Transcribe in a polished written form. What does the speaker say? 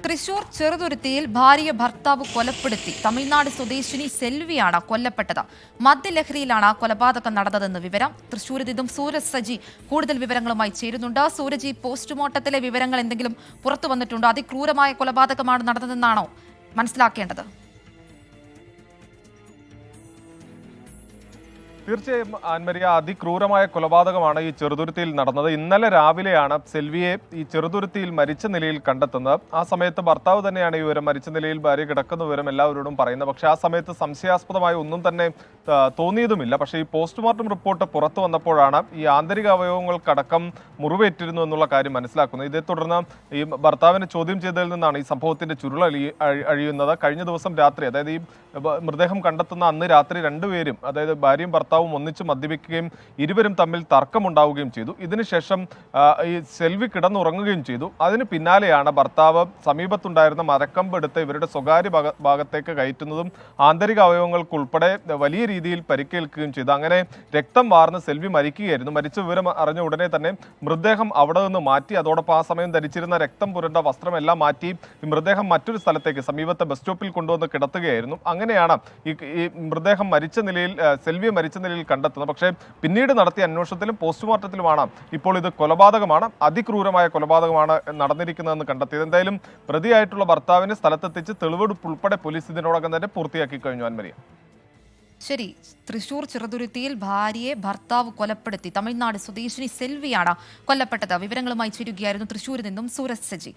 തൃശൂർ ചെറുതുരുത്തിയിൽ ഭാര്യയെ ഭർത്താവ് കൊലപ്പെടുത്തി. തമിഴ്നാട് സ്വദേശിനി സെൽവിയാണ് കൊല്ലപ്പെട്ടത്. മദ്യലഹരിയിലാണ് കൊലപാതകം നടന്നതെന്ന് വിവരം. തൃശൂരിൽ നിന്നും സൂരജ് സജി കൂടുതൽ വിവരങ്ങളുമായി ചേരുന്നുണ്ട്. സൂരജ്, പോസ്റ്റ്മോർട്ടത്തിലെ വിവരങ്ങൾ എന്തെങ്കിലും പുറത്തു വന്നിട്ടുണ്ടോ? അതിക്രൂരമായ കൊലപാതകമാണ് നടന്നതെന്നാണോ മനസ്സിലാക്കേണ്ടത്? തീർച്ചയായും ആൻമരിയ, അതിക്രൂരമായ കൊലപാതകമാണ് ഈ ചെറുതുരുത്തിയിൽ നടന്നത്. ഇന്നലെ രാവിലെയാണ് സെൽവിയെ ഈ ചെറുതുരുത്തിയിൽ മരിച്ച നിലയിൽ കണ്ടെത്തുന്നത്. ആ സമയത്ത് ഭർത്താവ് തന്നെയാണ് ഈ വിവരം, മരിച്ച നിലയിൽ ഭാര്യ കിടക്കുന്ന വിവരം എല്ലാവരോടും പറയുന്നത്. പക്ഷേ ആ സമയത്ത് സംശയാസ്പദമായ ഒന്നും തന്നെ തോന്നിയതുമില്ല. പക്ഷേ ഈ പോസ്റ്റ്മോർട്ടം റിപ്പോർട്ട് പുറത്തു വന്നപ്പോഴാണ് ഈ ആന്തരിക അവയവങ്ങൾക്കടക്കം മുറിവേറ്റിരുന്നു എന്നുള്ള കാര്യം മനസ്സിലാക്കുന്നത്. ഇതേ തുടർന്ന് ഈ ഭർത്താവിനെ ചോദ്യം ചെയ്തതിൽ നിന്നാണ് ഈ സംഭവത്തിന്റെ ചുരുൾ അഴിയുന്നത്. കഴിഞ്ഞ ദിവസം രാത്രി, അതായത് ഈ മൃതദേഹം കണ്ടെത്തുന്ന അന്ന് രാത്രി രണ്ടുപേരും, അതായത് ഭാര്യയും ഭർത്താവും ഒന്നിച്ച് മദ്യപിക്കുകയും ഇരുവരും തമ്മിൽ തർക്കമുണ്ടാവുകയും ചെയ്തു. ഇതിനുശേഷം ഈ സെൽവി കിടന്നുറങ്ങുകയും ചെയ്തു. അതിന് പിന്നാലെയാണ് ഭർത്താവ് സമീപത്തുണ്ടായിരുന്ന മരക്കമ്പ് എടുത്ത് ഇവരുടെ സ്വകാര്യ ഭാഗത്തേക്ക് കയറ്റുന്നതും ആന്തരിക അവയവങ്ങൾക്കുൾപ്പെടെ വലിയ രീതിയിൽ പരിക്കേൽക്കുകയും ചെയ്തു. അങ്ങനെ രക്തം വാർന്ന് സെൽവി മരിക്കുകയായിരുന്നു. മരിച്ച വിവരം അറിഞ്ഞ ഉടനെ തന്നെ മൃതദേഹം അവിടെ നിന്ന് മാറ്റി. അതോടൊപ്പം ആ സമയം ധരിച്ചിരുന്ന രക്തം പുരണ്ട വസ്ത്രമെല്ലാം മാറ്റി ഈ മൃതദേഹം മറ്റൊരു സ്ഥലത്തേക്ക് സമീപത്തെ ബസ് സ്റ്റോപ്പിൽ കൊണ്ടുവന്ന് കിടത്തുകയായിരുന്നു. അങ്ങനെയാണ് ഈ മൃതദേഹം മരിച്ച നിലയിൽ, സെൽവിയെ മരിച്ച നിലയിൽ കണ്ടെത്തുന്നത്. പക്ഷേ പിന്നീട് നടത്തിയ അന്വേഷണത്തിലും പോസ്റ്റ്മോർട്ടത്തിലുമാണ് ഇപ്പോൾ ഇത് കൊലപാതകമാണ്, അതിക്രൂരമായ കൊലപാതകമാണ് നടന്നിരിക്കുന്നതെന്ന് കണ്ടെത്തിയത്. എന്തായാലും പ്രതിയായിട്ടുള്ള ഭർത്താവിനെ സ്ഥലത്തെത്തിച്ച് തെളിവെടുപ്പ് ഉൾപ്പെടെ പോലീസ് ഇതിനോടകം തന്നെ പൂർത്തിയാക്കി കഴിഞ്ഞു. ആൻമരിയ, ശരി. തൃശൂർ ചെറുതുരുത്തിയിൽ ഭാര്യയെ ഭർത്താവ് കൊലപ്പെടുത്തി. തമിഴ്നാട് സ്വദേശിനി സെൽവിയാണ് കൊല്ലപ്പെട്ടത്. വിവരങ്ങളുമായി ചേരുകയായിരുന്നു തൃശൂരിൽ നിന്നും സൂരജ് സജി.